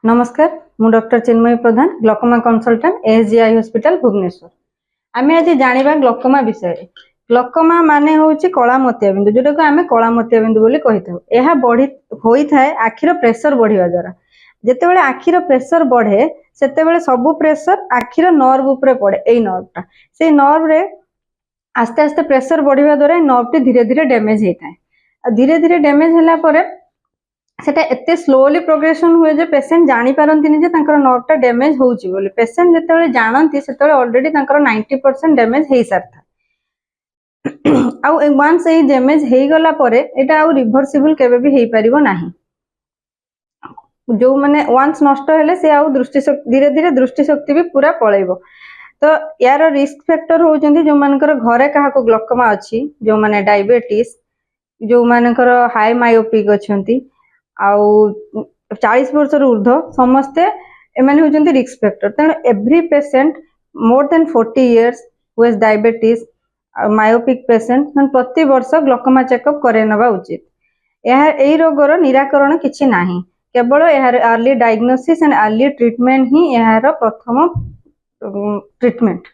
नमस्कार मु डॉक्टर चिन्मयी प्रधान glaucoma consultant SGI hospital Bhubaneswar. आमे आज जानिबा ग्लकोमा विषय। ग्लकोमा माने होउची कला मोतियाबिंदु जोटा को आमे कला मोतियाबिंदु बोली कहिथौ। एहा बढ़ी होई थाए आखिर प्रेशर बढ़िवा द्वारा। जेतेबेले आखिर प्रेशर बढ़े सेतेबेले सबु प्रेशर आखिर नर्व ऊपर पड़े। एई नर्वटा से नर्व रे आस्ते आस्ते प्रेशर बढ़िवा द्वारा नर्व टी धीरे धीरे डैमेज होई थाए। धीरे धीरे डैमेज होला परे सेटा एते स्लोली प्रोग्रेशन हुए जे पेशेंट जानी पारंतिनी जे तांकर नर्वटा डैमेज होउची बोली। पेशेंट जेतेबेले जानंती सेतेबेले ऑलरेडी तांकर 90% डैमेज हेई सारथा। आउ वंस एई डैमेज हेई गला परे एटा आउ रिवर्सिबल केबे भी हेई परिबो नाही। जो माने वंस नष्ट हेले से आउ दृष्टि शक्ति धीरे धीरे दृष्टि शक्ति भी पूरा पळेइबो। तो यार रिस्क फैक्टर होउचंदी जो मानकर घरे काहाको ग्लकोमा अछि, जो माने डायबिटीज, जो मानकर हाई मायोपिक अछंती, आउ 40 वर्ष ऊर्ध्व समस्ते एमाने होचंती रिस्क फैक्टर। तेणु every patient more than 40 years who has diabetes myopic patient प्रति वर्ष ग्लकोमा चेकअप करे नबा उचित। एही रोगर निराकरण किछि नाही, केवल एहार early diagnosis and early treatment ही एहार प्रथम ट्रीटमेंट।